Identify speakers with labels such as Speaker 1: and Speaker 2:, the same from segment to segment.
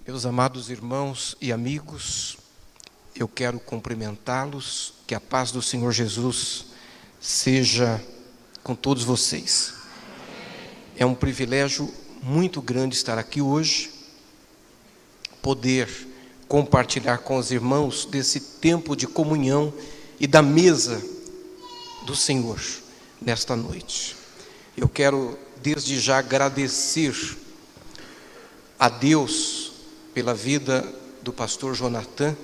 Speaker 1: Meus amados irmãos e amigos, eu quero cumprimentá-los, que a paz do Senhor Jesus seja com todos vocês. É um privilégio muito grande estar aqui hoje, poder compartilhar com os irmãos desse tempo de comunhão e da mesa do Senhor nesta noite. Eu quero desde já agradecer a Deus pela vida do pastor Jonathan,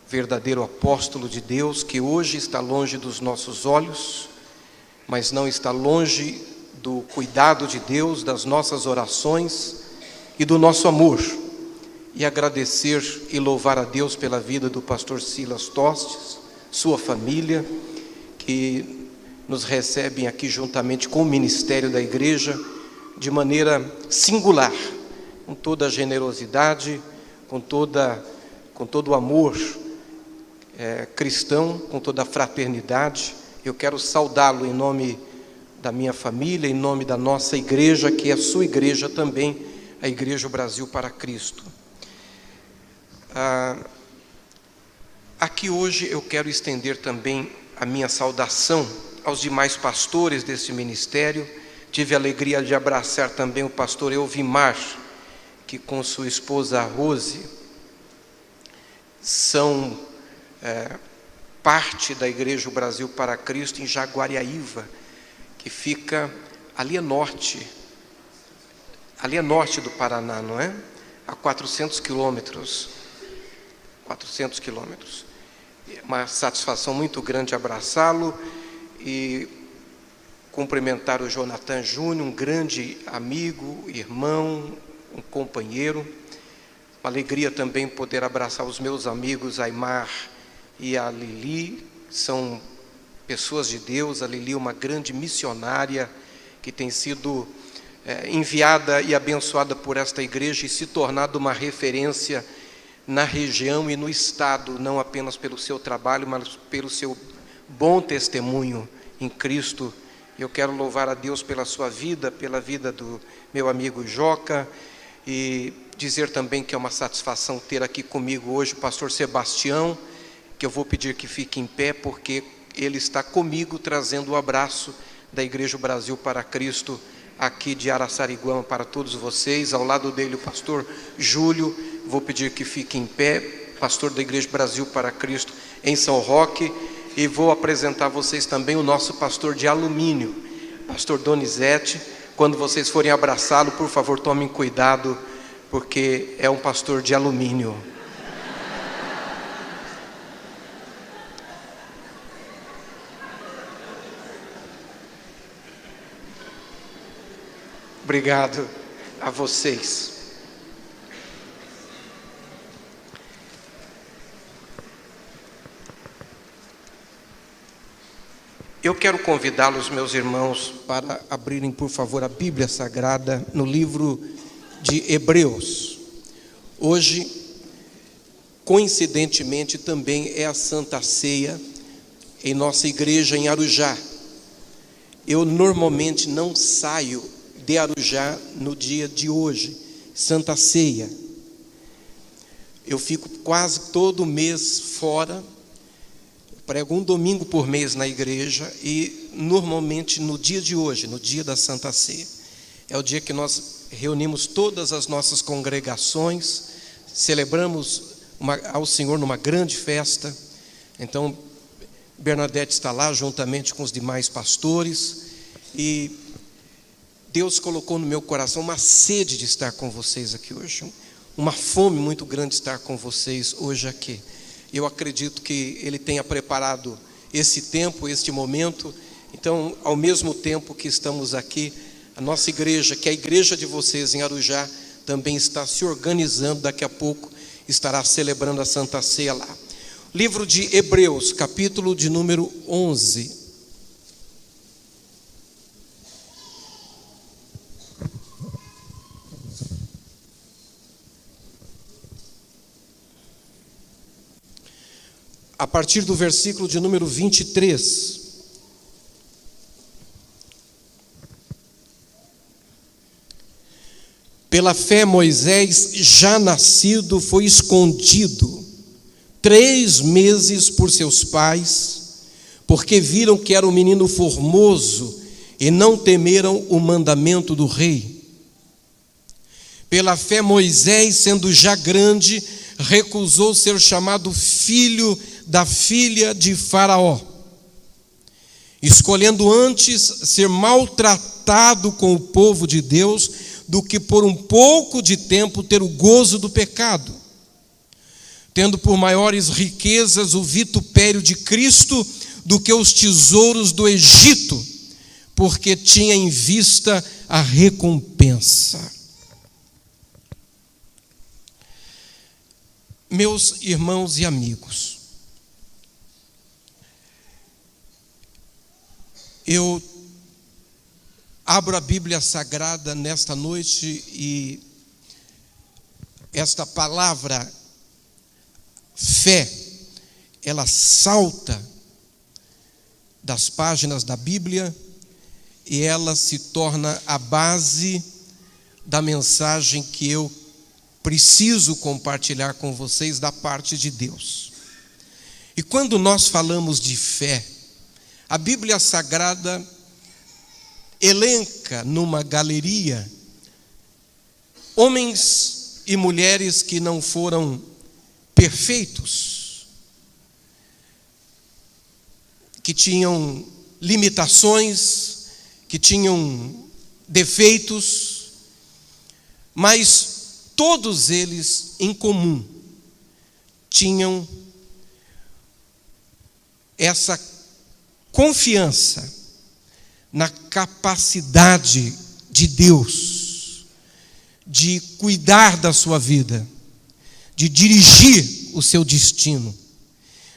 Speaker 1: verdadeiro apóstolo de Deus, que hoje está longe dos nossos olhos, mas não está longe do cuidado de Deus, das nossas orações e do nosso amor. E agradecer e louvar a Deus pela vida do pastor Silas Tostes, sua família, que nos recebem aqui juntamente com o ministério da igreja, de maneira singular, com toda a generosidade, com todo o amor cristão, com toda a fraternidade. Eu quero saudá-lo em nome da minha família, em nome da nossa igreja, que é a sua igreja também, a Igreja Brasil para Cristo. Aqui hoje eu quero estender também a minha saudação aos demais pastores desse ministério. Tive a alegria de abraçar também o pastor Elvimar, que com sua esposa Rose são parte da Igreja Brasil para Cristo em Jaguariaíva, que fica ali é norte do Paraná, não é? A 400 quilômetros. É uma satisfação muito grande abraçá-lo e cumprimentar o Jonathan Júnior, um grande amigo, irmão, um companheiro. Uma alegria também poder abraçar os meus amigos Aymar e a Lili, são pessoas de Deus. A Lili é uma grande missionária que tem sido enviada e abençoada por esta igreja e se tornado uma referência na região e no estado, não apenas pelo seu trabalho, mas pelo seu bom testemunho em Cristo. Eu quero louvar a Deus pela sua vida, pela vida do meu amigo Joca, e dizer também que é uma satisfação ter aqui comigo hoje o pastor Sebastião, que eu vou pedir que fique em pé, porque ele está comigo trazendo o abraço da Igreja Brasil para Cristo, aqui de Araçariguama, para todos vocês. Ao lado dele o pastor Júlio, vou pedir que fique em pé, pastor da Igreja Brasil para Cristo em São Roque, e vou apresentar a vocês também o nosso pastor de alumínio, pastor Donizete. Quando vocês forem abraçá-lo, por favor, tomem cuidado, porque é um pastor de alumínio. Obrigado a vocês. Eu quero convidá-los, meus irmãos, para abrirem, por favor, a Bíblia Sagrada no livro de Hebreus. Hoje, coincidentemente, também é a Santa Ceia em nossa igreja em Arujá. Eu normalmente não saio de Arujá no dia de hoje, Santa Ceia. Eu fico quase todo mês fora, prego um domingo por mês na igreja e normalmente no dia de hoje, no dia da Santa Ceia, é o dia que nós reunimos todas as nossas congregações, celebramos ao Senhor numa grande festa. Então Bernadette está lá juntamente com os demais pastores e Deus colocou no meu coração uma sede de estar com vocês aqui hoje, uma fome muito grande de estar com vocês hoje aqui. Eu acredito que Ele tenha preparado esse tempo, este momento. Então, ao mesmo tempo que estamos aqui, a nossa igreja, que é a igreja de vocês em Arujá, também está se organizando. Daqui a pouco estará celebrando a Santa Ceia lá. Livro de Hebreus, capítulo de número 11. A partir do versículo de número 23.
Speaker 2: Pela fé, Moisés, já nascido, foi escondido 3 meses por seus pais, porque viram que era um menino formoso e não temeram o mandamento do rei. Pela fé, Moisés, sendo já grande, recusou ser chamado filho da filha de Faraó, escolhendo antes ser maltratado com o povo de Deus do que por um pouco de tempo ter o gozo do pecado, tendo por maiores riquezas o vitupério de Cristo do que os tesouros do Egito, porque tinha em vista a recompensa. Meus irmãos e amigos, eu abro a Bíblia Sagrada nesta noite e esta palavra fé, ela salta das páginas da Bíblia e ela se torna a base da mensagem que eu preciso compartilhar com vocês da parte de Deus. E quando nós falamos de fé, a Bíblia Sagrada elenca numa galeria homens e mulheres que não foram perfeitos, que tinham limitações, que tinham defeitos, mas todos eles em comum tinham essa confiança na capacidade de Deus de cuidar da sua vida, de dirigir o seu destino,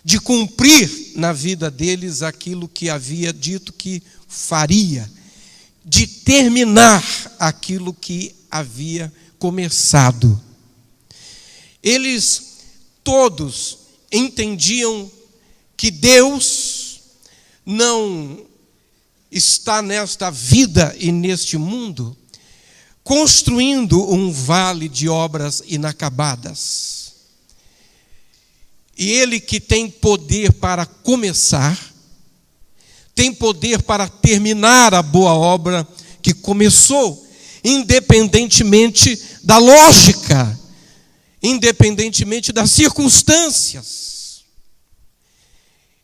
Speaker 2: de cumprir na vida deles aquilo que havia dito que faria, de terminar aquilo que havia começado. Eles todos entendiam que Deus não está nesta vida e neste mundo construindo um vale de obras inacabadas. E Ele que tem poder para começar, tem poder para terminar a boa obra que começou, independentemente da lógica, independentemente das circunstâncias.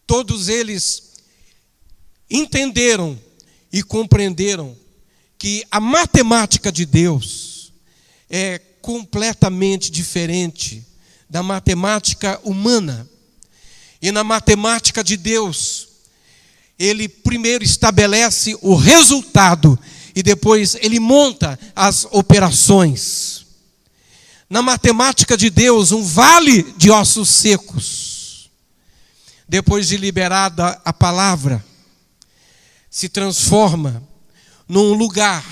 Speaker 2: Todos eles entenderam e compreenderam que a matemática de Deus é completamente diferente da matemática humana. E na matemática de Deus, Ele primeiro estabelece o resultado e depois Ele monta as operações. Na matemática de Deus, um vale de ossos secos, depois de liberada a palavra, se transforma num lugar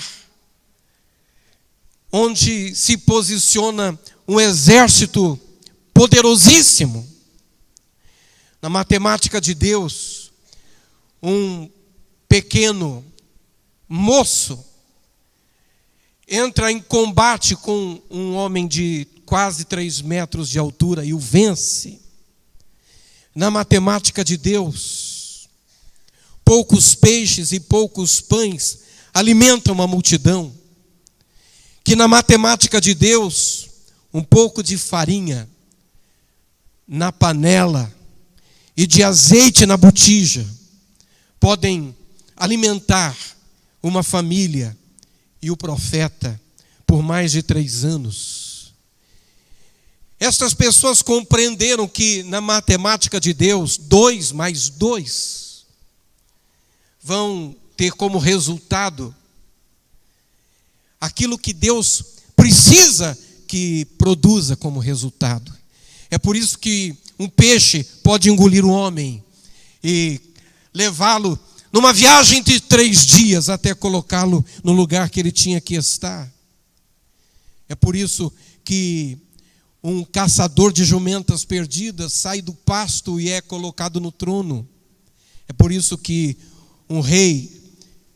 Speaker 2: onde se posiciona um exército poderosíssimo. Na matemática de Deus, um pequeno moço entra em combate com um homem de quase 3 metros de altura e o vence. Na matemática de Deus, poucos peixes e poucos pães alimentam uma multidão. Que na matemática de Deus, um pouco de farinha na panela e de azeite na botija podem alimentar uma família e o profeta por mais de 3 anos. Estas pessoas compreenderam que na matemática de Deus, 2 mais 2 vão ter como resultado aquilo que Deus precisa que produza como resultado. É por isso que um peixe pode engolir um homem e levá-lo numa viagem de 3 dias até colocá-lo no lugar que ele tinha que estar. É por isso que um caçador de jumentas perdidas sai do pasto e é colocado no trono. É por isso que um rei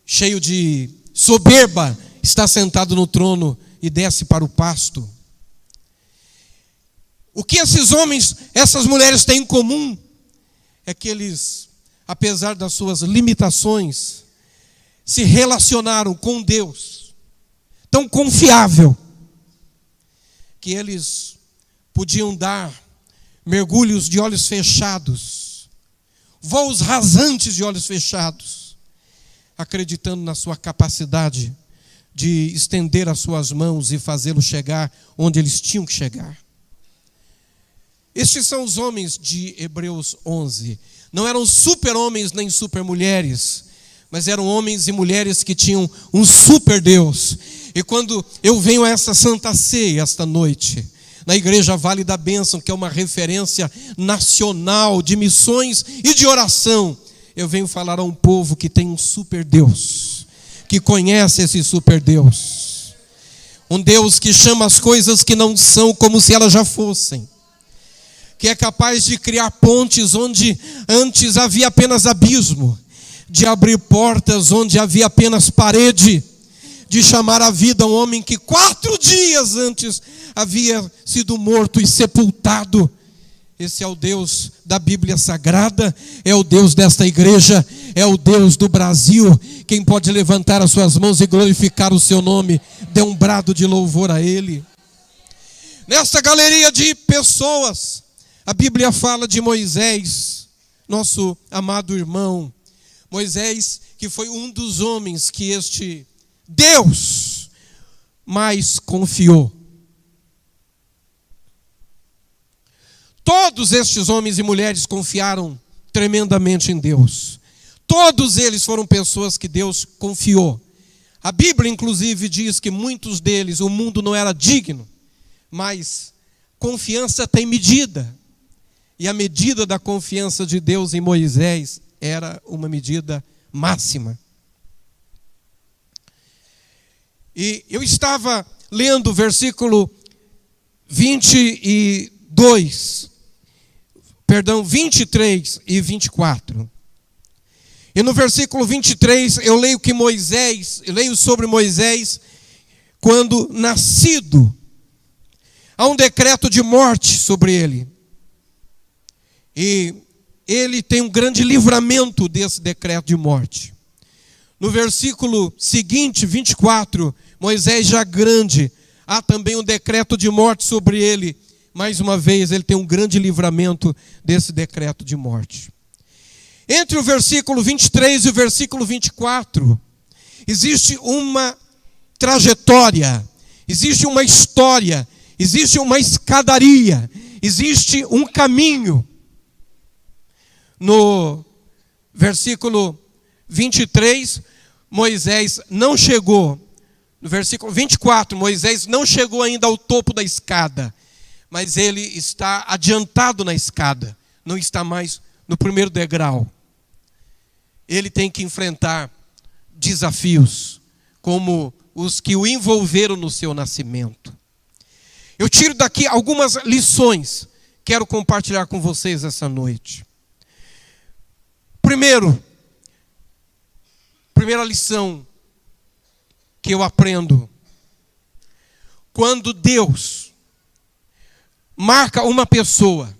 Speaker 2: cheio de soberba está sentado no trono e desce para o pasto. O que esses homens, essas mulheres têm em comum é que eles, apesar das suas limitações, se relacionaram com Deus tão confiável que eles podiam dar mergulhos de olhos fechados, voos rasantes de olhos fechados, acreditando na sua capacidade de estender as suas mãos e fazê-lo chegar onde eles tinham que chegar. Estes são os homens de Hebreus 11. Não eram super-homens nem super-mulheres, mas eram homens e mulheres que tinham um super-Deus. E quando eu venho a essa Santa Ceia esta noite, na Igreja Vale da Bênção, que é uma referência nacional de missões e de oração, eu venho falar a um povo que tem um super-Deus, que conhece esse super-Deus. Um Deus que chama as coisas que não são como se elas já fossem, que é capaz de criar pontes onde antes havia apenas abismo, de abrir portas onde havia apenas parede, de chamar à vida um homem que 4 dias antes havia sido morto e sepultado. Esse é o Deus da Bíblia Sagrada, é o Deus desta igreja, é o Deus do Brasil. Quem pode levantar as suas mãos e glorificar o seu nome, dê um brado de louvor a Ele. Nesta galeria de pessoas, a Bíblia fala de Moisés, nosso amado irmão. Moisés, que foi um dos homens que este Deus mais confiou. Todos estes homens e mulheres confiaram tremendamente em Deus. Todos eles foram pessoas que Deus confiou. A Bíblia, inclusive, diz que muitos deles, o mundo não era digno, mas confiança tem medida. E a medida da confiança de Deus em Moisés era uma medida máxima. E eu estava lendo o versículo 23 e 24. E no versículo 23 eu leio sobre Moisés, quando nascido, há um decreto de morte sobre ele. E ele tem um grande livramento desse decreto de morte. No versículo seguinte, 24, Moisés já grande, há também um decreto de morte sobre ele. Mais uma vez, ele tem um grande livramento desse decreto de morte. Entre o versículo 23 e o versículo 24, existe uma trajetória, existe uma história, existe uma escadaria, existe um caminho. No versículo 23, Moisés não chegou. No versículo 24, Moisés não chegou ainda ao topo da escada, mas ele está adiantado na escada, não está mais no primeiro degrau. Ele tem que enfrentar desafios, como os que o envolveram no seu nascimento. Eu tiro daqui algumas lições, quero compartilhar com vocês essa noite. Primeira lição que eu aprendo: quando Deus marca uma pessoa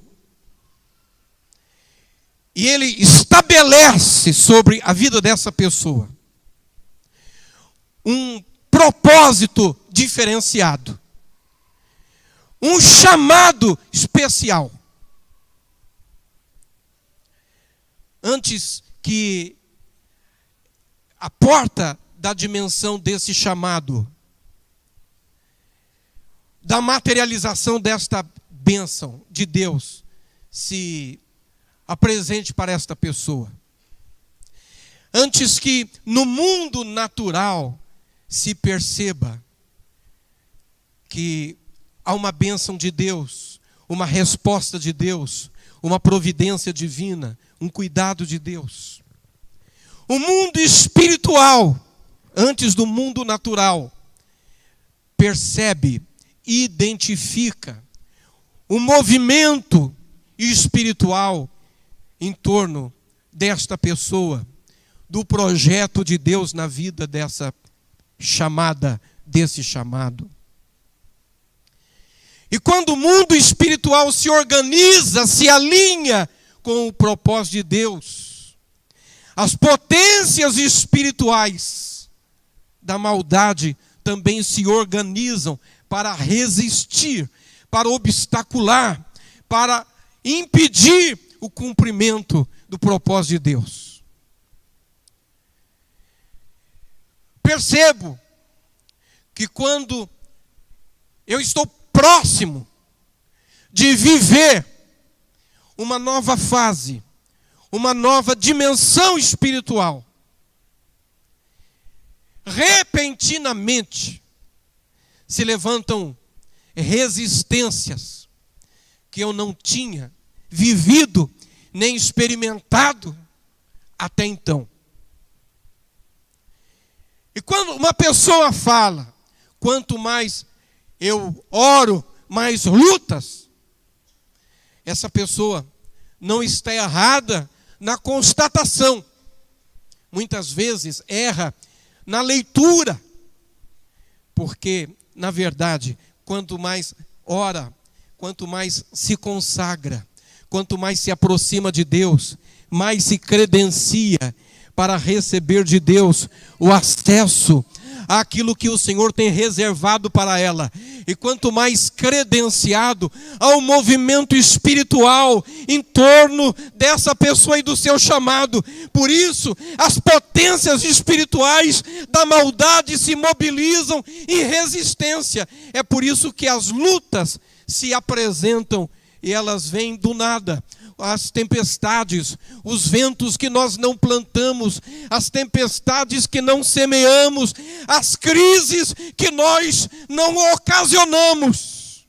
Speaker 2: e Ele estabelece sobre a vida dessa pessoa um propósito diferenciado, um chamado especial, antes que a porta da dimensão desse chamado, da materialização desta bênção de Deus, se apresente para esta pessoa. Antes que no mundo natural se perceba que há uma bênção de Deus, uma resposta de Deus, uma providência divina, um cuidado de Deus. O mundo espiritual, antes do mundo natural, percebe, identifica o movimento espiritual em torno desta pessoa, do projeto de Deus na vida dessa chamada, desse chamado. E quando o mundo espiritual se organiza, se alinha com o propósito de Deus, as potências espirituais da maldade também se organizam para resistir, para obstacular, para impedir o cumprimento do propósito de Deus. Percebo que quando eu estou próximo de viver uma nova fase, uma nova dimensão espiritual, repentinamente se levantam resistências que eu não tinha vivido nem experimentado até então. E quando uma pessoa fala, quanto mais eu oro, mais lutas, essa pessoa não está errada na constatação. Muitas vezes erra na leitura, porque, na verdade, quanto mais ora, quanto mais se consagra, quanto mais se aproxima de Deus, mais se credencia para receber de Deus o acesso àquilo que o Senhor tem reservado para ela. E quanto mais credenciado ao movimento espiritual em torno dessa pessoa e do seu chamado. Por isso, as potências espirituais da maldade se mobilizam em resistência. É por isso que as lutas se apresentam e elas vêm do nada. As tempestades, os ventos que nós não plantamos, as tempestades que não semeamos, as crises que nós não ocasionamos.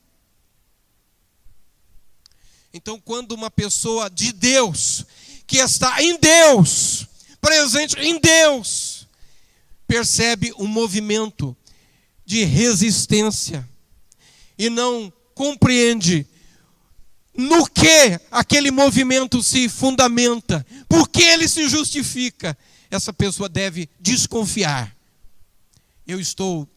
Speaker 2: Então, quando uma pessoa de Deus, que está em Deus, presente em Deus, percebe um movimento de resistência e não compreende no que aquele movimento se fundamenta, por que ele se justifica, essa pessoa deve desconfiar. Eu estou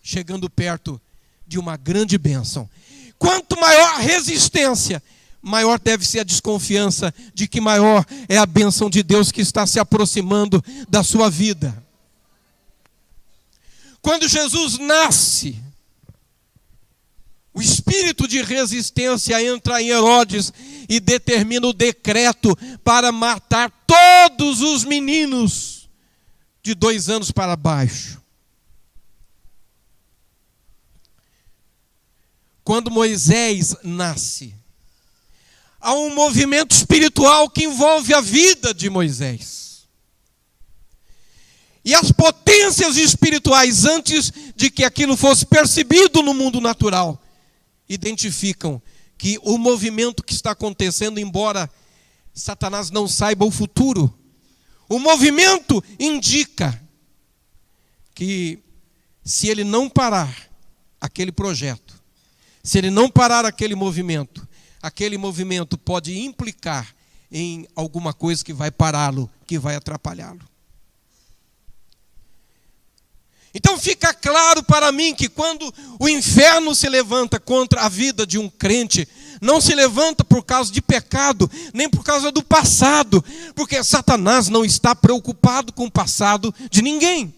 Speaker 2: chegando perto de uma grande bênção. Quanto maior a resistência, maior deve ser a desconfiança de que maior é a bênção de Deus que está se aproximando da sua vida. Quando Jesus nasce, o espírito de resistência entra em Herodes e determina o decreto para matar todos os meninos de 2 anos para baixo. Quando Moisés nasce, há um movimento espiritual que envolve a vida de Moisés. E as potências espirituais, antes de que aquilo fosse percebido no mundo natural, identificam que o movimento que está acontecendo, embora Satanás não saiba o futuro, o movimento indica que se ele não parar aquele projeto, se ele não parar aquele movimento pode implicar em alguma coisa que vai pará-lo, que vai atrapalhá-lo. Então fica claro para mim que quando o inferno se levanta contra a vida de um crente, não se levanta por causa de pecado, nem por causa do passado, porque Satanás não está preocupado com o passado de ninguém.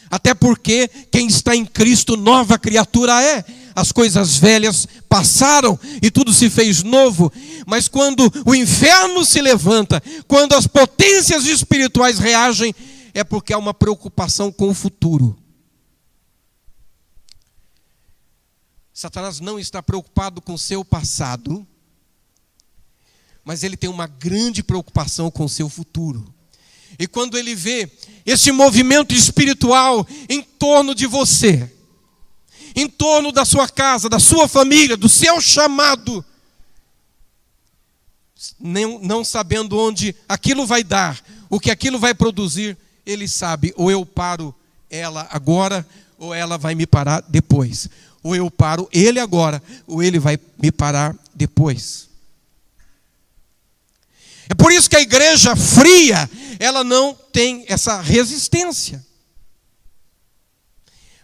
Speaker 2: Até porque quem está em Cristo, nova criatura é. As coisas velhas passaram e tudo se fez novo. Mas quando o inferno se levanta, quando as potências espirituais reagem, é porque há uma preocupação com o futuro. Satanás não está preocupado com o seu passado, mas ele tem uma grande preocupação com o seu futuro. E quando ele vê esse movimento espiritual em torno de você, em torno da sua casa, da sua família, do seu chamado, não sabendo onde aquilo vai dar, o que aquilo vai produzir, ele sabe, ou eu paro ela agora, ou ela vai me parar depois. Ou eu paro ele agora, ou ele vai me parar depois. É por isso que a igreja fria, ela não tem essa resistência.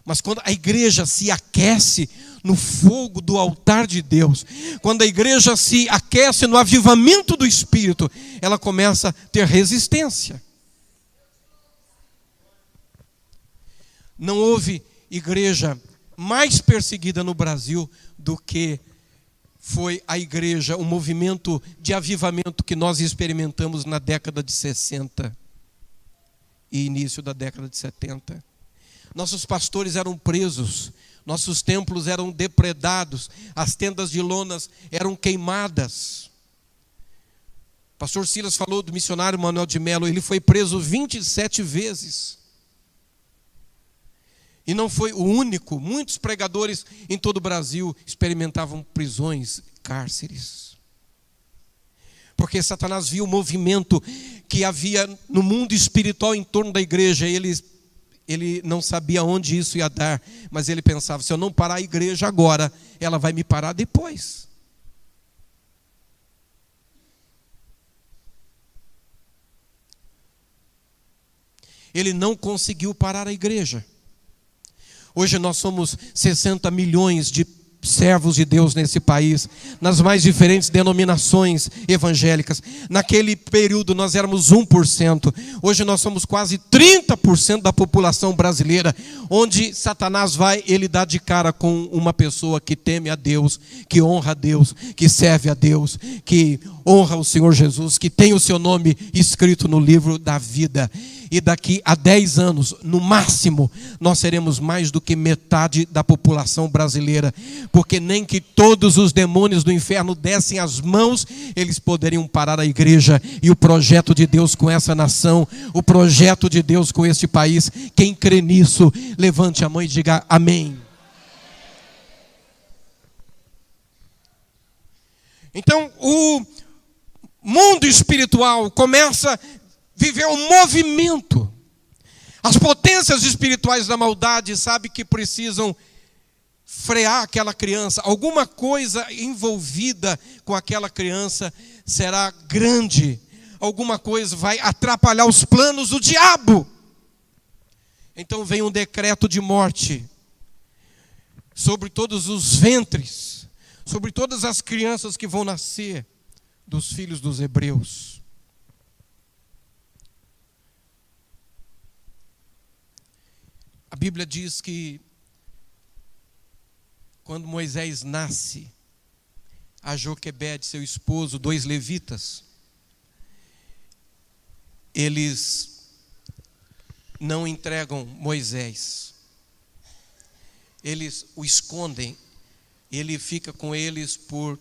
Speaker 2: Mas quando a igreja se aquece no fogo do altar de Deus, quando a igreja se aquece no avivamento do Espírito, ela começa a ter resistência. Não houve igreja mais perseguida no Brasil do que foi a igreja, o movimento de avivamento que nós experimentamos na década de 60 e início da década de 70. Nossos pastores eram presos, nossos templos eram depredados, as tendas de lonas eram queimadas. O pastor Silas falou do missionário Manuel de Melo, ele foi preso 27 vezes. E não foi o único, muitos pregadores em todo o Brasil experimentavam prisões, cárceres. Porque Satanás viu o movimento que havia no mundo espiritual em torno da igreja. Ele não sabia onde isso ia dar, mas ele pensava, se eu não parar a igreja agora, ela vai me parar depois. Ele não conseguiu parar a igreja. Hoje nós somos 60 milhões de servos de Deus nesse país, nas mais diferentes denominações evangélicas. Naquele período nós éramos 1%, hoje nós somos quase 30% da população brasileira. Onde Satanás vai, ele dá de cara com uma pessoa que teme a Deus, que honra a Deus, que serve a Deus, que honra o Senhor Jesus, que tem o seu nome escrito no livro da vida. E daqui a 10 anos, no máximo, nós seremos mais do que metade da população brasileira. Porque nem que todos os demônios do inferno dessem as mãos, eles poderiam parar a igreja e o projeto de Deus com essa nação, o projeto de Deus com este país. Quem crê nisso, levante a mão e diga amém. Então, o mundo espiritual começa a viver um movimento. As potências espirituais da maldade sabem que precisam frear aquela criança. Alguma coisa envolvida com aquela criança será grande. Alguma coisa vai atrapalhar os planos do diabo. Então vem um decreto de morte sobre todos os ventres, sobre todas as crianças que vão nascer dos filhos dos hebreus. A Bíblia diz que quando Moisés nasce, a Joquebede, seu esposo, 2 levitas, eles não entregam Moisés. Eles o escondem. Ele fica com eles por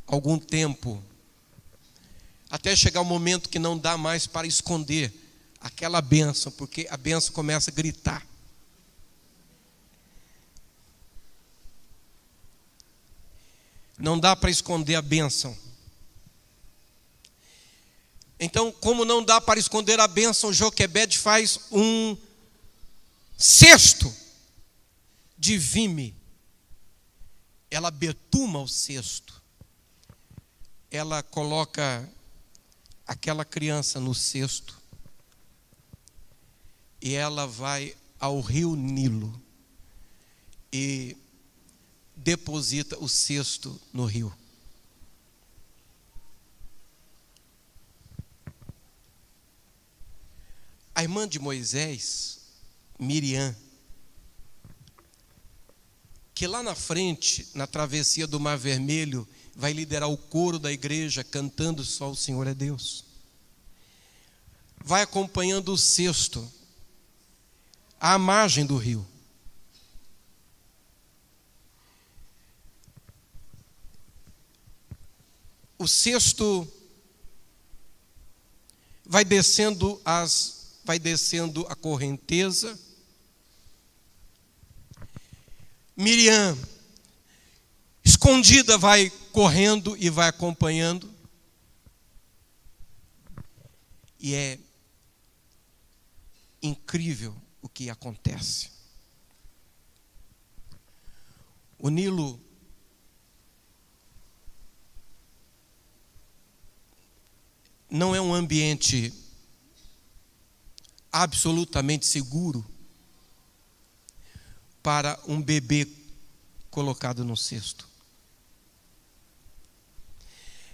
Speaker 2: algum tempo, até chegar o momento que não dá mais para esconder aquela bênção, porque a bênção começa a gritar. Não dá para esconder a bênção. Então, como não dá para esconder a bênção, Joquebede faz um cesto de vime. Ela betuma o cesto. Ela coloca aquela criança no cesto. E ela vai ao rio Nilo. E deposita o cesto no rio. A irmã de Moisés, Miriam, que lá na frente, na travessia do Mar Vermelho, vai liderar o coro da igreja cantando só o Senhor é Deus, vai acompanhando o cesto à margem do rio. O cesto vai descendo a correnteza. Miriam, escondida, vai correndo e vai acompanhando. E é incrível o que acontece. O Nilo não é um ambiente absolutamente seguro. para um bebê colocado no cesto.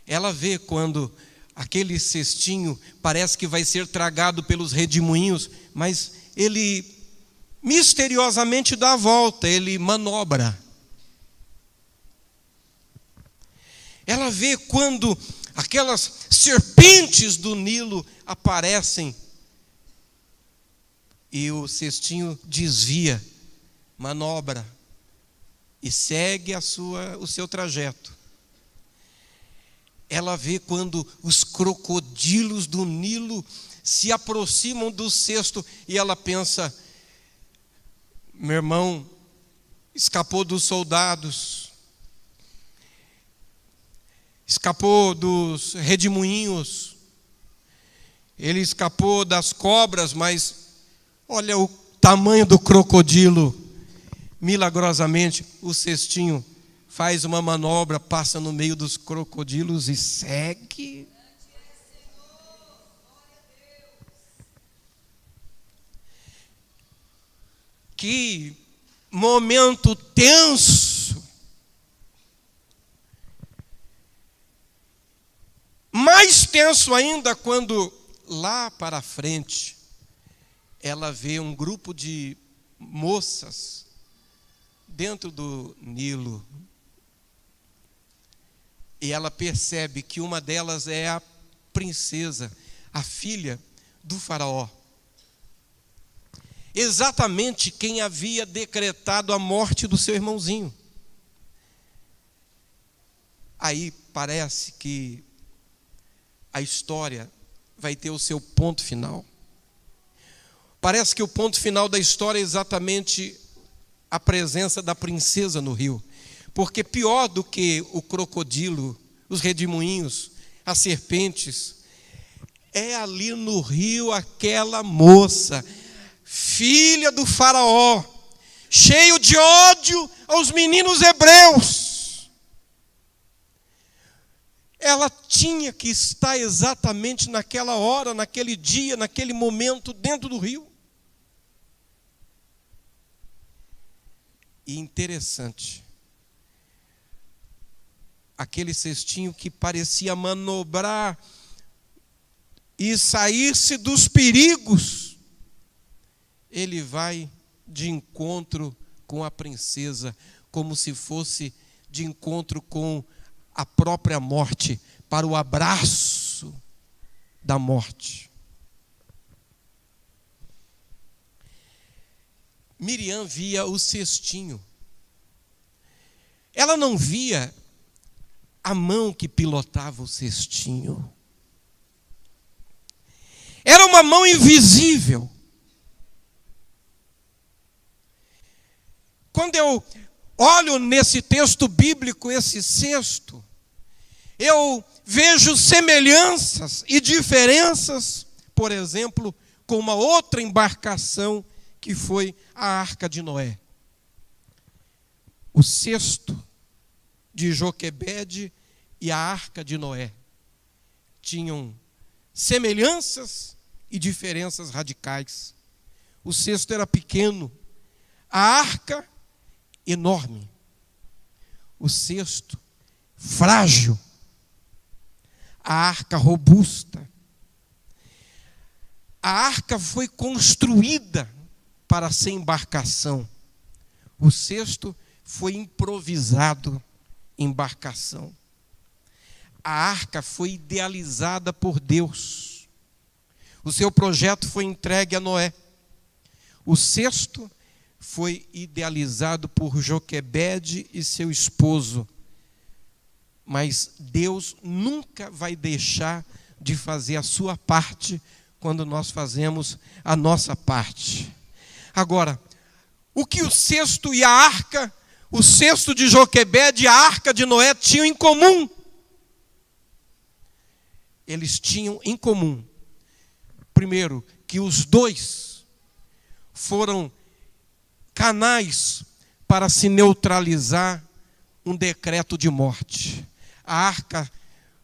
Speaker 2: Ela vê quando aquele cestinho parece que vai ser tragado pelos redemoinhos, mas ele misteriosamente dá a volta, ele manobra. Ela vê quando aquelas serpentes do Nilo aparecem e o cestinho desvia, manobra e segue o seu trajeto. Ela vê quando os crocodilos do Nilo se aproximam do cesto e ela pensa: meu irmão escapou dos soldados, escapou dos redemoinhos, ele escapou das cobras, mas olha o tamanho do crocodilo. Milagrosamente, o cestinho faz uma manobra, passa no meio dos crocodilos e segue. Que momento tenso. Mais tenso ainda quando lá para frente ela vê um grupo de moças dentro do Nilo. E ela percebe que uma delas é a princesa, a filha do faraó. Exatamente quem havia decretado a morte do seu irmãozinho. Aí parece que a história vai ter o seu ponto final. Parece que o ponto final da história é exatamente a presença da princesa no rio. Porque pior do que o crocodilo, os redemoinhos, as serpentes, é ali no rio aquela moça, filha do faraó, cheio de ódio aos meninos hebreus. Ela tinha que estar exatamente naquela hora, naquele dia, naquele momento, dentro do rio. E interessante, aquele cestinho que parecia manobrar e sair-se dos perigos, ele vai de encontro com a princesa, como se fosse de encontro com a própria morte, para o abraço da morte. Miriam via o cestinho. Ela não via a mão que pilotava o cestinho. Era uma mão invisível. Quando eu olho nesse texto bíblico, esse cesto, eu vejo semelhanças e diferenças, por exemplo, com uma outra embarcação que foi a Arca de Noé. O cesto de Joquebede e a Arca de Noé tinham semelhanças e diferenças radicais. O cesto era pequeno, a arca enorme, o cesto frágil, a arca robusta. A arca foi construída para ser embarcação, o cesto foi improvisado embarcação. A arca foi idealizada por Deus. O seu projeto foi entregue a Noé. O cesto foi idealizado por Joquebede e seu esposo. Mas Deus nunca vai deixar de fazer a sua parte quando nós fazemos a nossa parte. Agora, o que o cesto e a arca, o cesto de Joquebede e a arca de Noé tinham em comum? Eles tinham em comum, primeiro, que os dois foram canais para se neutralizar um decreto de morte. A arca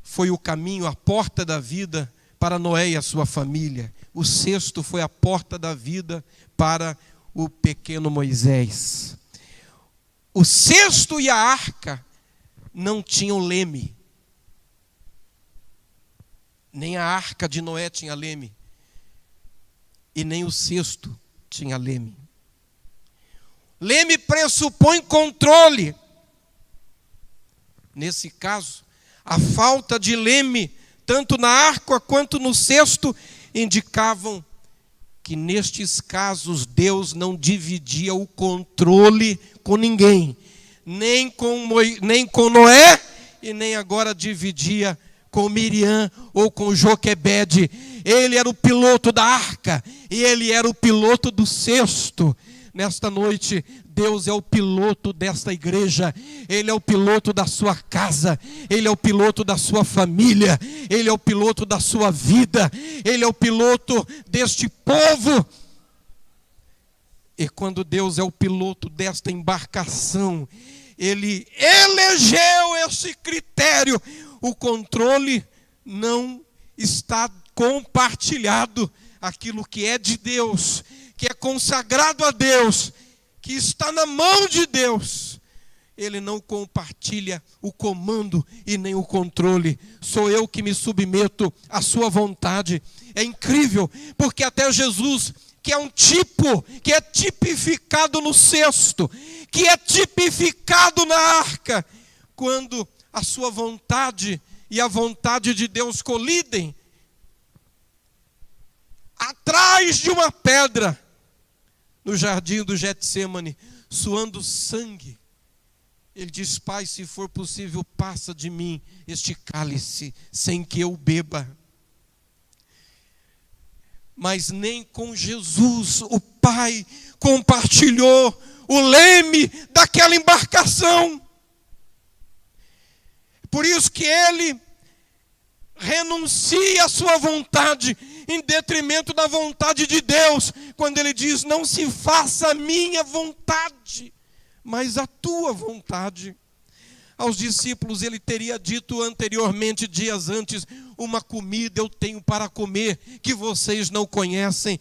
Speaker 2: foi o caminho, a porta da vida para Noé e a sua família. O cesto foi a porta da vida para o pequeno Moisés. o cesto e a arca não tinham leme. Nem a arca de Noé tinha leme. E nem o cesto tinha leme. Leme pressupõe controle. Nesse caso, a falta de leme, tanto na arca quanto no cesto, indicavam que nestes casos Deus não dividia o controle com ninguém, nem com Noé, e nem agora dividia com Miriam ou com Joquebede. Ele era o piloto da arca e ele era o piloto do cesto. Nesta noite, Deus é o piloto desta igreja, Ele é o piloto da sua casa, Ele é o piloto da sua família, Ele é o piloto da sua vida, Ele é o piloto deste povo. E quando Deus é o piloto desta embarcação, Ele elegeu esse critério. O controle não está compartilhado. Aquilo que é de Deus, que é consagrado a Deus, que está na mão de Deus, Ele não compartilha o comando e nem o controle. Sou eu que me submeto à sua vontade. É incrível, porque até Jesus, que é um tipo, que é tipificado no cesto, que é tipificado na arca, quando a sua vontade e a vontade de Deus colidem, atrás de uma pedra, no jardim do Getsêmani, suando sangue, ele diz: Pai, se for possível, passa de mim este cálice, sem que eu beba. Mas nem com Jesus o Pai compartilhou o leme daquela embarcação. Por isso que ele renuncia à sua vontade em detrimento da vontade de Deus, quando ele diz: não se faça a minha vontade, mas a tua vontade. Aos discípulos ele teria dito anteriormente, dias antes: uma comida eu tenho para comer, que vocês não conhecem.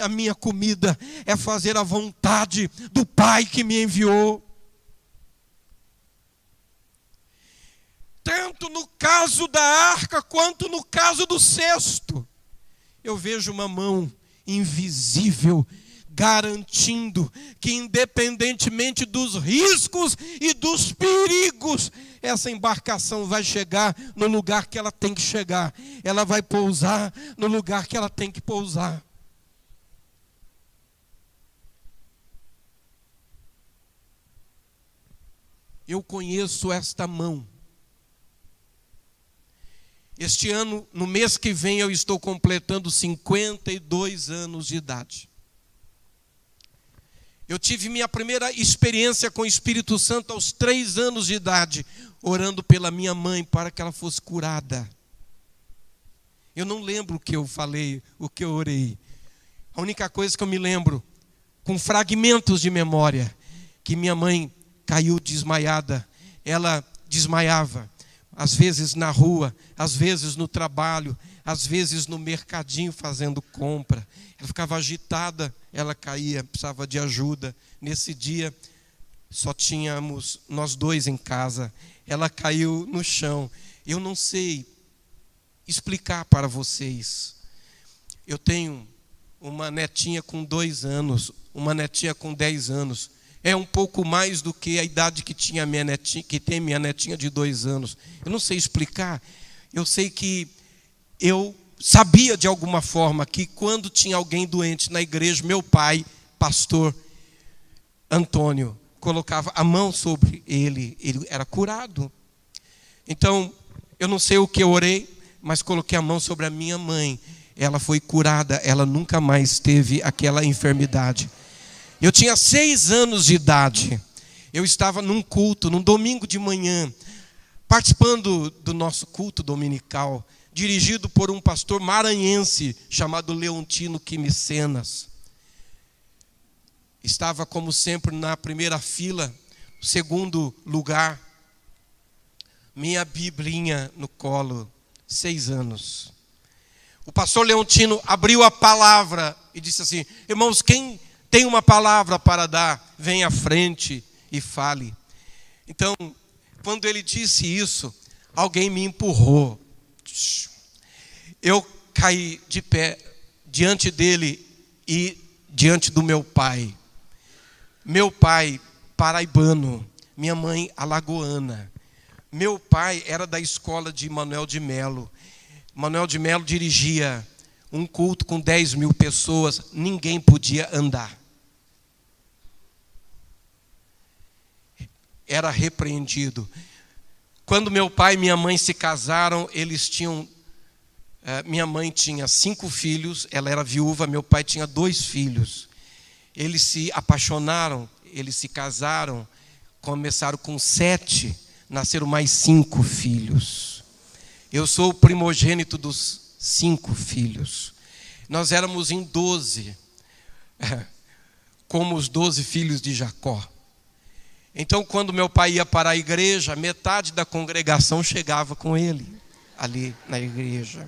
Speaker 2: A minha comida é fazer a vontade do Pai que me enviou. Tanto no caso da arca, quanto no caso do cesto, eu vejo uma mão invisível, garantindo que, independentemente dos riscos e dos perigos, essa embarcação vai chegar no lugar que ela tem que chegar. Ela vai pousar no lugar que ela tem que pousar. Eu conheço esta mão. Este ano, no mês que vem, eu estou completando 52 anos de idade. Eu tive minha primeira experiência com o Espírito Santo aos 3 anos de idade, orando pela minha mãe para que ela fosse curada. Eu não lembro o que eu falei, o que eu orei. A única coisa que eu me lembro, com fragmentos de memória, que minha mãe caiu desmaiada. Ela desmaiava, às vezes na rua, às vezes no trabalho, às vezes no mercadinho fazendo compra. Ela ficava agitada, ela caía, precisava de ajuda. Nesse dia, só tínhamos nós dois em casa. Ela caiu no chão. Eu não sei explicar para vocês. Eu tenho uma netinha com 2 anos, uma netinha com 10 anos. É um pouco mais do que a idade que tinha a minha netinha, que tem minha netinha de 2 anos. Eu não sei explicar. Eu sei que eu sabia de alguma forma que quando tinha alguém doente na igreja, meu pai, pastor Antônio, colocava a mão sobre ele era curado. Então, eu não sei o que eu orei, mas coloquei a mão sobre a minha mãe. Ela foi curada, ela nunca mais teve aquela enfermidade. Eu tinha 6 anos de idade. Eu estava num culto, num domingo de manhã, participando do nosso culto dominical, dirigido por um pastor maranhense chamado Leontino Quimicenas. Estava, como sempre, na primeira fila, segundo lugar, minha biblinha no colo, 6 anos. O pastor Leontino abriu a palavra e disse assim: irmãos, quem tem uma palavra para dar, vem à frente. e fale. Então, quando ele disse isso, alguém me empurrou. Eu caí de pé diante dele e diante do meu pai. Meu pai, paraibano, minha mãe, alagoana. Meu pai era da escola de Manuel de Melo. Manuel de Melo dirigia um culto com 10.000 pessoas, ninguém podia andar. Era repreendido. Quando meu pai e minha mãe se casaram, eles tinham... minha mãe tinha 5 filhos, ela era viúva, meu pai tinha 2 filhos. Eles se apaixonaram, eles se casaram, começaram com 7, nasceram mais 5 filhos. Eu sou o primogênito dos 5 filhos. Nós éramos em 12, como os 12 filhos de Jacó. Então, quando meu pai ia para a igreja, metade da congregação chegava com ele, ali na igreja.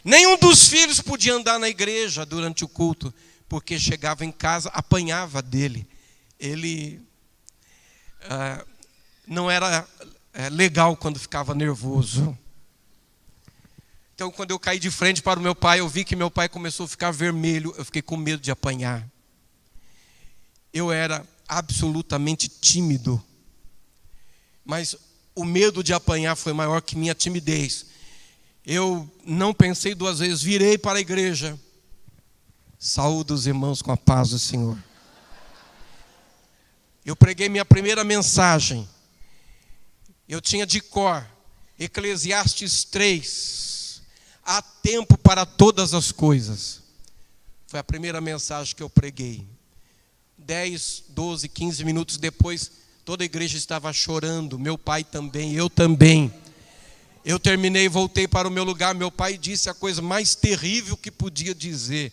Speaker 2: Nenhum dos filhos podia andar na igreja durante o culto, porque chegava em casa, apanhava dele. Ele não era legal quando ficava nervoso. Então, quando eu caí de frente para o meu pai, eu vi que meu pai começou a ficar vermelho, eu fiquei com medo de apanhar. Eu era absolutamente tímido, mas o medo de apanhar foi maior que minha timidez. Eu não pensei 2 vezes, virei para a igreja. Saúdo os irmãos com a paz do Senhor. Eu preguei minha primeira mensagem. Eu tinha de cor Eclesiastes 3. Há tempo para todas as coisas. Foi a primeira mensagem que eu preguei. 10, 12, 15 minutos depois, toda a igreja estava chorando. Meu pai também, eu também. Eu terminei e voltei para o meu lugar. Meu pai disse a coisa mais terrível que podia dizer.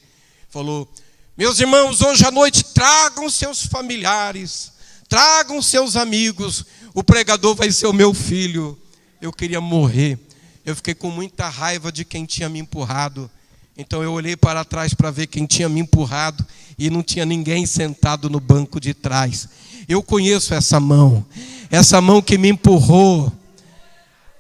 Speaker 2: Falou: meus irmãos, hoje à noite tragam seus familiares, tragam seus amigos. O pregador vai ser o meu filho. Eu queria morrer. Eu fiquei com muita raiva de quem tinha me empurrado. Então eu olhei para trás para ver quem tinha me empurrado e não tinha ninguém sentado no banco de trás. Eu conheço essa mão que me empurrou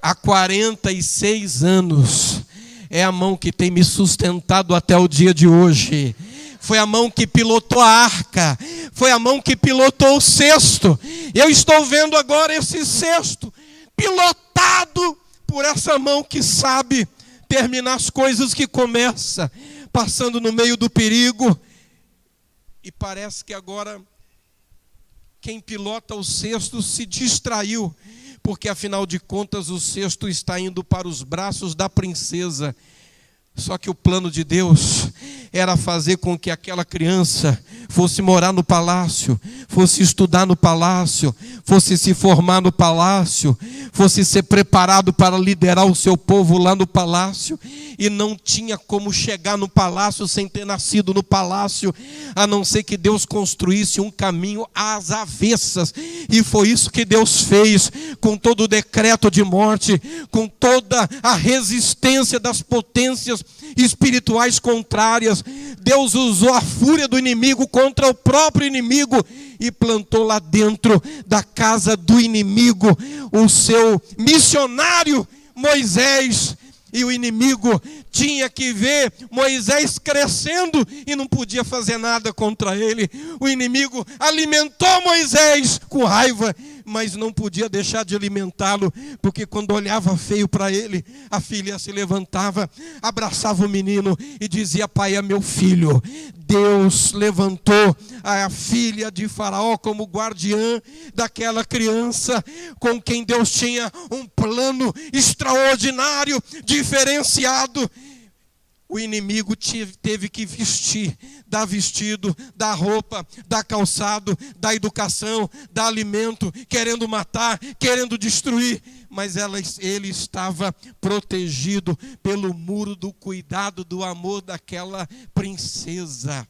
Speaker 2: há 46 anos. É a mão que tem me sustentado até o dia de hoje. Foi a mão que pilotou a arca, foi a mão que pilotou o cesto. Eu estou vendo agora esse cesto pilotado por essa mão que sabe terminar as coisas que começa, passando no meio do perigo. E parece que agora quem pilota o cesto se distraiu, porque afinal de contas o cesto está indo para os braços da princesa. Só que o plano de Deus era fazer com que aquela criança fosse morar no palácio, fosse estudar no palácio, fosse se formar no palácio, fosse ser preparado para liderar o seu povo lá no palácio. E não tinha como chegar no palácio sem ter nascido no palácio, a não ser que Deus construísse um caminho às avessas. E foi isso que Deus fez, com todo o decreto de morte, com toda a resistência das potências espirituais contrárias. Deus usou a fúria do inimigo contra o próprio inimigo e plantou lá dentro da casa do inimigo o seu missionário Moisés. E o inimigo tinha que ver Moisés crescendo e não podia fazer nada contra ele. O inimigo alimentou Moisés com raiva, mas não podia deixar de alimentá-lo, porque quando olhava feio para ele, a filha se levantava, abraçava o menino e dizia: pai, é meu filho. Deus levantou a filha de Faraó como guardiã daquela criança, com quem Deus tinha um plano extraordinário, diferenciado. O inimigo teve que vestir, dar vestido, dar roupa, dar calçado, dar educação, dar alimento, querendo matar, querendo destruir. Mas ele estava protegido pelo muro do cuidado, do amor daquela princesa.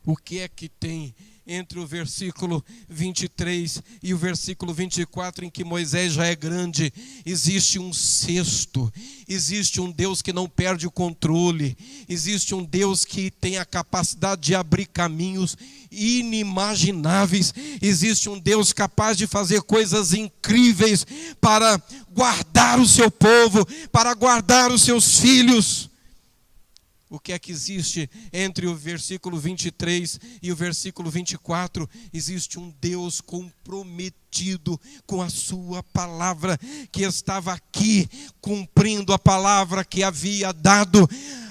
Speaker 2: O que é que tem entre o versículo 23 e o versículo 24, em que Moisés já é grande. Existe um sexto, existe um Deus que não perde o controle, existe um Deus que tem a capacidade de abrir caminhos inimagináveis, existe um Deus capaz de fazer coisas incríveis para guardar o seu povo, para guardar os seus filhos. O que é que existe entre o versículo 23 e o versículo 24? Existe um Deus comprometido com a sua palavra, que estava aqui cumprindo a palavra que havia dado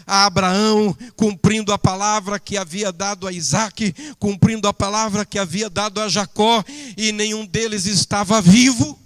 Speaker 2: a Abraão, cumprindo a palavra que havia dado a Isaac, cumprindo a palavra que havia dado a Jacó, e nenhum deles estava vivo.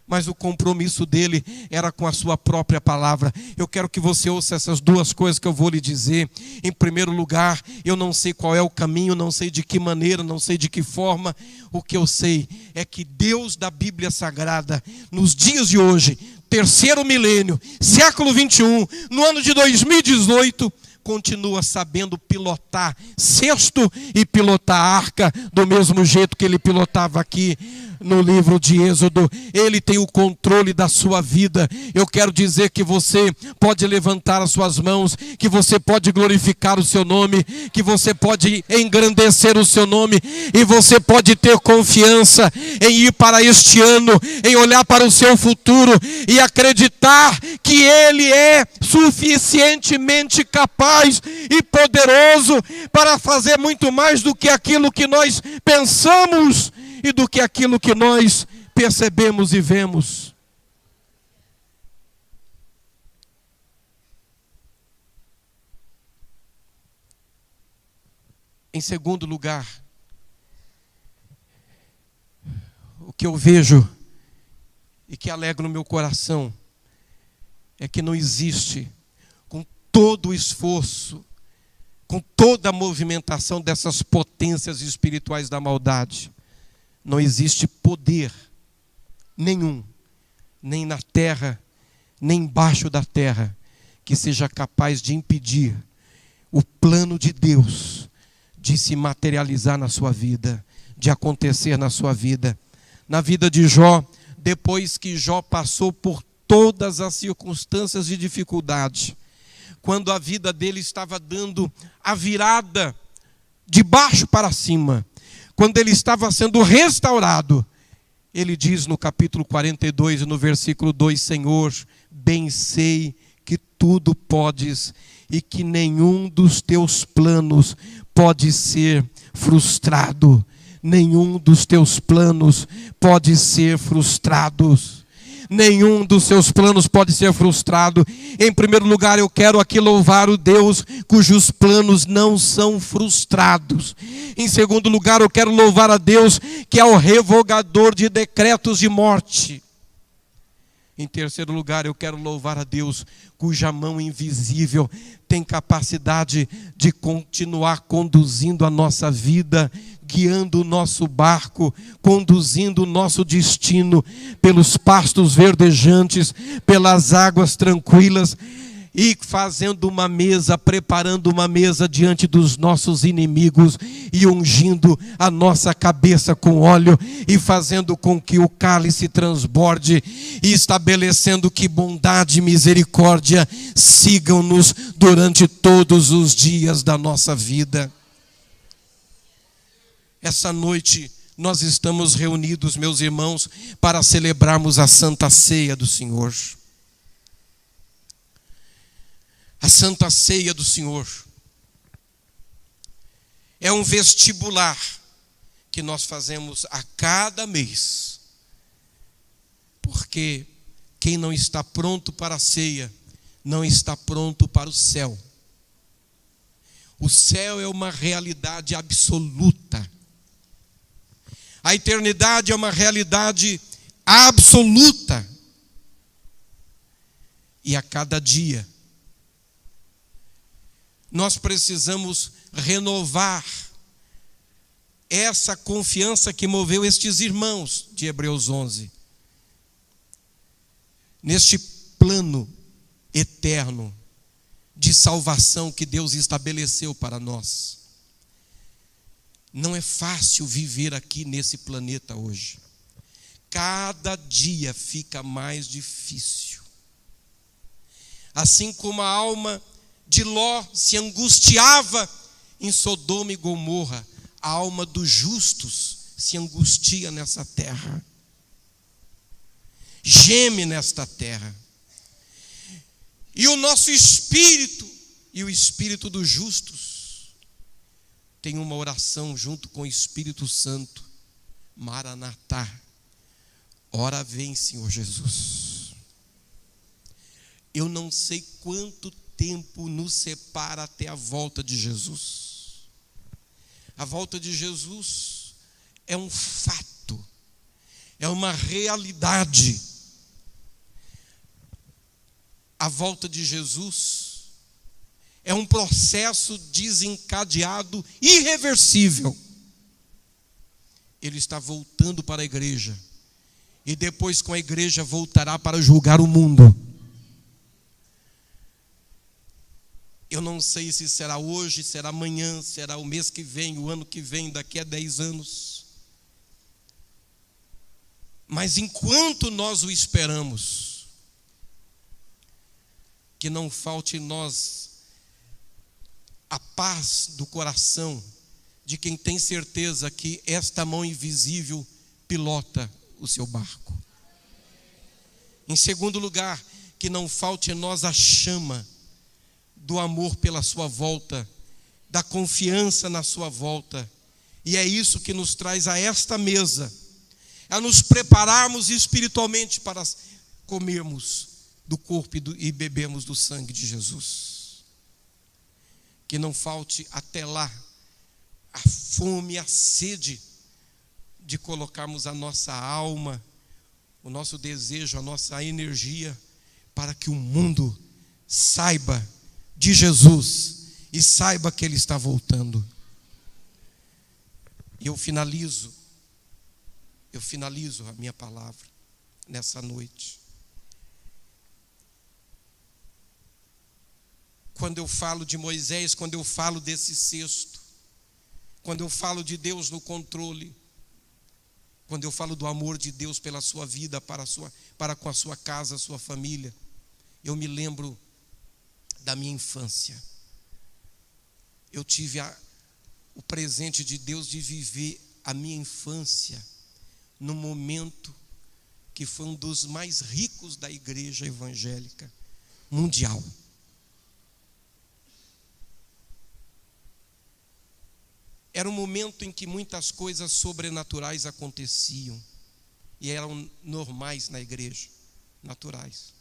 Speaker 2: Mas o compromisso dele era com a sua própria palavra. Eu quero que você ouça essas duas coisas que eu vou lhe dizer. Em primeiro lugar, eu não sei qual é o caminho, não sei de que maneira, não sei de que forma. O que eu sei é que Deus da Bíblia Sagrada, nos dias de hoje, terceiro milênio, século 21, no ano de 2018, continua sabendo pilotar cesto e pilotar arca do mesmo jeito que ele pilotava aqui no livro de Êxodo. Ele tem o controle da sua vida. Eu quero dizer que você pode levantar as suas mãos, que você pode glorificar o seu nome, que você pode engrandecer o seu nome, e você pode ter confiança em ir para este ano, em olhar para o seu futuro e acreditar que Ele é suficientemente capaz e poderoso para fazer muito mais do que aquilo que nós pensamos e do que aquilo que nós percebemos e vemos. Em segundo lugar, o que eu vejo e que alegra o meu coração é que não existe, com todo o esforço, com toda a movimentação dessas potências espirituais da maldade, não existe poder nenhum, nem na terra, nem embaixo da terra, que seja capaz de impedir o plano de Deus de se materializar na sua vida, de acontecer na sua vida. Na vida de Jó, depois que Jó passou por todas as circunstâncias de dificuldade, quando a vida dele estava dando a virada de baixo para cima, quando ele estava sendo restaurado, ele diz no capítulo 42, no versículo 2, Senhor, bem sei que tudo podes e que nenhum dos teus planos pode ser frustrado. Nenhum dos teus planos pode ser frustrado. Nenhum dos seus planos pode ser frustrado. Em primeiro lugar, eu quero aqui louvar o Deus cujos planos não são frustrados. Em segundo lugar, eu quero louvar a Deus que é o revogador de decretos de morte. Em terceiro lugar, eu quero louvar a Deus cuja mão invisível tem capacidade de continuar conduzindo a nossa vida, guiando o nosso barco, conduzindo o nosso destino pelos pastos verdejantes, pelas águas tranquilas, e fazendo uma mesa, preparando uma mesa diante dos nossos inimigos, e ungindo a nossa cabeça com óleo, e fazendo com que o cálice transborde, e estabelecendo que bondade e misericórdia sigam-nos durante todos os dias da nossa vida. Essa noite nós estamos reunidos, meus irmãos, para celebrarmos a Santa Ceia do Senhor. A Santa Ceia do Senhor é um vestibular que nós fazemos a cada mês. Porque quem não está pronto para a ceia, não está pronto para o céu. O céu é uma realidade absoluta. A eternidade é uma realidade absoluta. E a cada dia, nós precisamos renovar essa confiança que moveu estes irmãos de Hebreus 11. Neste plano eterno de salvação que Deus estabeleceu para nós. Não é fácil viver aqui nesse planeta hoje. Cada dia fica mais difícil. Assim como a alma de Ló se angustiava em Sodoma e Gomorra, a alma dos justos se angustia nessa terra. Geme nesta terra. E o nosso espírito e o espírito dos justos tem uma oração junto com o Espírito Santo. Maranatá. Ora vem, Senhor Jesus. Eu não sei quanto tempo nos separa até a volta de Jesus. A volta de Jesus é um fato, é uma realidade. A volta de Jesus é um processo desencadeado, irreversível. Ele está voltando para a igreja. E depois com a igreja voltará para julgar o mundo. Eu não sei se será hoje, será amanhã, será o mês que vem, o ano que vem, daqui a 10 anos. Mas enquanto nós o esperamos, que não falte em nós a paz do coração de quem tem certeza que esta mão invisível pilota o seu barco. Em segundo lugar, que não falte em nós a chama do amor pela sua volta, da confiança na sua volta. E é isso que nos traz a esta mesa, a nos prepararmos espiritualmente para comermos do corpo e bebermos do sangue de Jesus. Que não falte até lá a fome, a sede de colocarmos a nossa alma, o nosso desejo, a nossa energia, para que o mundo saiba de Jesus e saiba que Ele está voltando. E eu finalizo a minha palavra nessa noite. Quando eu falo de Moisés, quando eu falo desse cesto, quando eu falo de Deus no controle, quando eu falo do amor de Deus pela sua vida, para com a sua casa, a sua família, eu me lembro da minha infância. Eu tive o presente de Deus de viver a minha infância no momento que foi um dos mais ricos da igreja evangélica mundial. Era um momento em que muitas coisas sobrenaturais aconteciam e eram normais na igreja, naturais.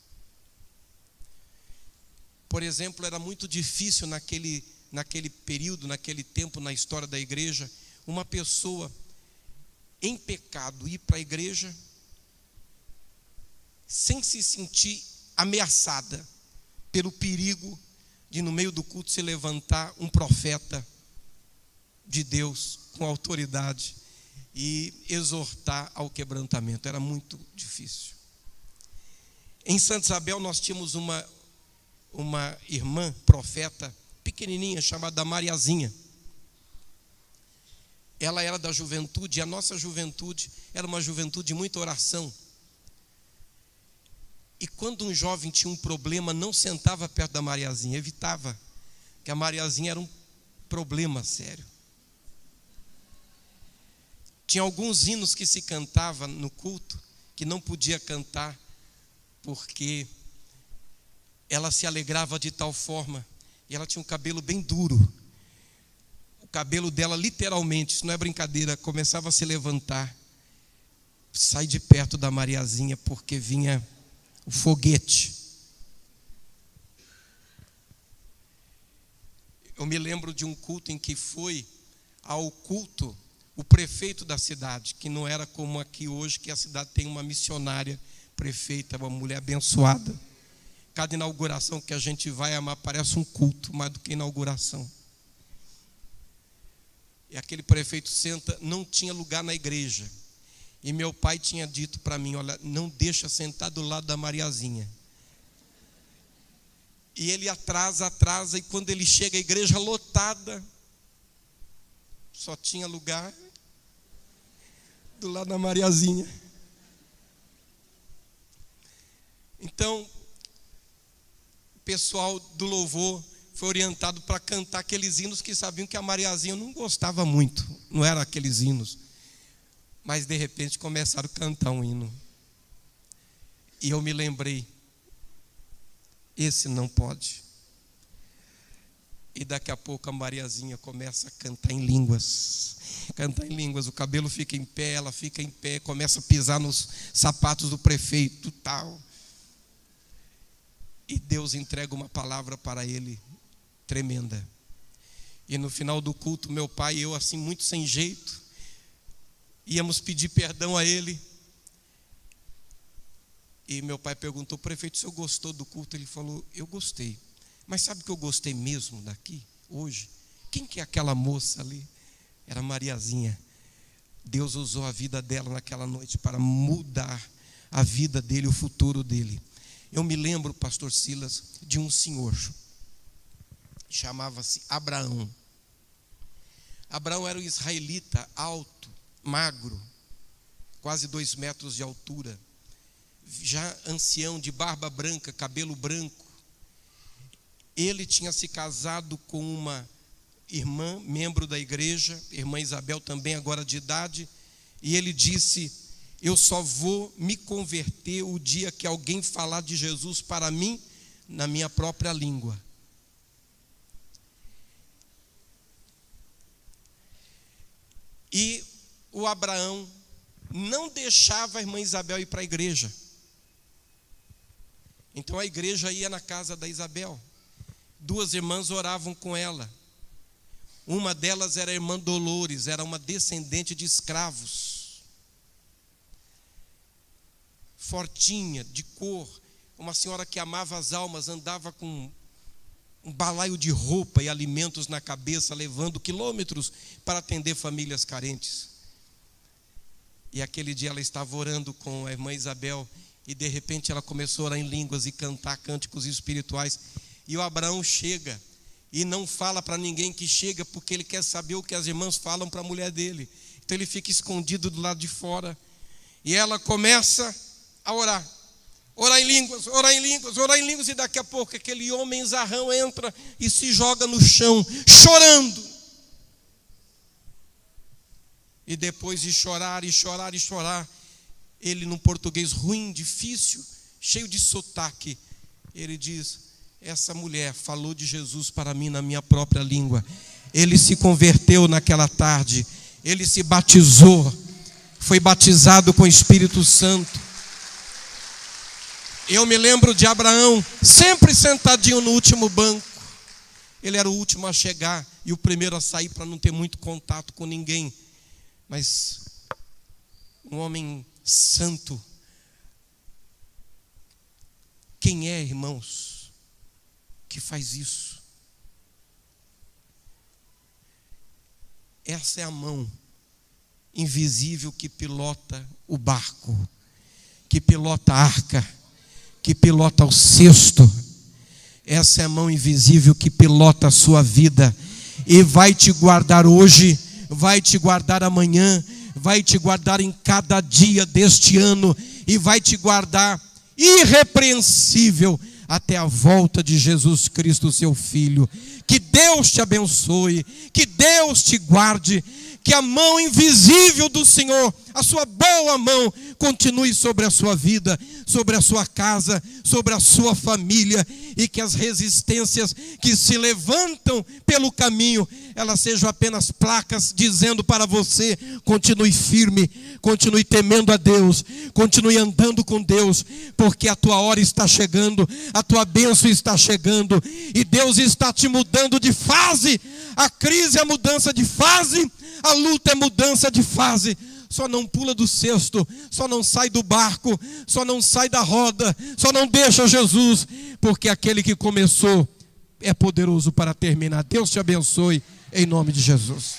Speaker 2: Por exemplo, era muito difícil naquele período, naquele tempo na história da igreja, uma pessoa em pecado ir para a igreja sem se sentir ameaçada pelo perigo de no meio do culto se levantar um profeta de Deus com autoridade e exortar ao quebrantamento. Era muito difícil. Em Santa Isabel nós tínhamos uma irmã profeta pequenininha chamada Mariazinha. Ela era da juventude, e a nossa juventude era uma juventude de muita oração. E quando um jovem tinha um problema, não sentava perto da Mariazinha, evitava, que a Mariazinha era um problema sério. Tinha alguns hinos que se cantava no culto que não podia cantar porque ela se alegrava de tal forma, e ela tinha um cabelo bem duro. O cabelo dela, literalmente, isso não é brincadeira, começava a se levantar. Sai de perto da Mariazinha, porque vinha o foguete. Eu me lembro de um culto em que foi ao culto o prefeito da cidade, que não era como aqui hoje, que a cidade tem uma missionária prefeita, uma mulher abençoada. Cada inauguração que a gente vai, amar, parece um culto, mais do que inauguração. E aquele prefeito senta, não tinha lugar na igreja. E meu pai tinha dito para mim, olha, não deixa sentar do lado da Mariazinha. E ele atrasa, e quando ele chega, a igreja lotada, só tinha lugar do lado da Mariazinha. Então, o pessoal do louvor foi orientado para cantar aqueles hinos que sabiam que a Mariazinha não gostava muito, não eram aqueles hinos. Mas de repente começaram a cantar um hino. E eu me lembrei, esse não pode. E daqui a pouco a Mariazinha começa a cantar em línguas. Cantar em línguas, o cabelo fica em pé, ela fica em pé, começa a pisar nos sapatos do prefeito, tal. E Deus entrega uma palavra para ele, tremenda. E no final do culto, meu pai e eu, assim, muito sem jeito, íamos pedir perdão a ele. E meu pai perguntou: prefeito, o senhor gostou do culto? Ele falou: eu gostei. Mas sabe o que eu gostei mesmo daqui, hoje? Quem que é aquela moça ali? Era Mariazinha. Deus usou a vida dela naquela noite para mudar a vida dele, o futuro dele. Eu me lembro, pastor Silas, de um senhor, chamava-se Abraão. Abraão era um israelita alto, magro, quase 2 metros de altura, já ancião, de barba branca, cabelo branco. Ele tinha se casado com uma irmã, membro da igreja, irmã Isabel, também agora de idade, e ele disse: eu só vou me converter o dia que alguém falar de Jesus para mim na minha própria língua. E o Abraão não deixava a irmã Isabel ir para a igreja. Então a igreja ia na casa da Isabel. 2 irmãs oravam com ela. Uma delas era a irmã Dolores, era uma descendente de escravos. Fortinha, de cor, uma senhora que amava as almas, andava com um balaio de roupa e alimentos na cabeça, levando quilômetros para atender famílias carentes. E aquele dia ela estava orando com a irmã Isabel, e de repente ela começou a orar em línguas e cantar cânticos espirituais. E o Abraão chega e não fala para ninguém que chega, porque ele quer saber o que as irmãs falam para a mulher dele. Então ele fica escondido do lado de fora. E ela começa a orar. Orar em línguas, orar em línguas, orar em línguas. E daqui a pouco aquele homem zarrão entra e se joga no chão, chorando. E depois de chorar e chorar e chorar, ele, num português ruim, difícil, cheio de sotaque, ele diz: essa mulher falou de Jesus para mim na minha própria língua. Ele se converteu naquela tarde, ele se batizou, foi batizado com o Espírito Santo. Eu me lembro de Abraão, sempre sentadinho no último banco. Ele era o último a chegar e o primeiro a sair, para não ter muito contato com ninguém. Mas um homem santo. Quem é, irmãos, que faz isso? Essa é a mão invisível que pilota o barco, que pilota a arca, que pilota o cesto. Essa é a mão invisível que pilota a sua vida e vai te guardar hoje, vai te guardar amanhã, vai te guardar em cada dia deste ano e vai te guardar irrepreensível até a volta de Jesus Cristo, seu Filho. Que Deus te abençoe, que Deus te guarde, que a mão invisível do Senhor, a sua boa mão, continue sobre a sua vida, sobre a sua casa, sobre a sua família, e que as resistências que se levantam pelo caminho, elas sejam apenas placas dizendo para você: continue firme, continue temendo a Deus, continue andando com Deus, porque a tua hora está chegando, a tua bênção está chegando, e Deus está te mudando de fase. A crise é mudança de fase, a luta é mudança de fase. Só não pula do cesto, só não sai do barco, só não sai da roda, só não deixa Jesus, porque aquele que começou é poderoso para terminar. Deus te abençoe, em nome de Jesus.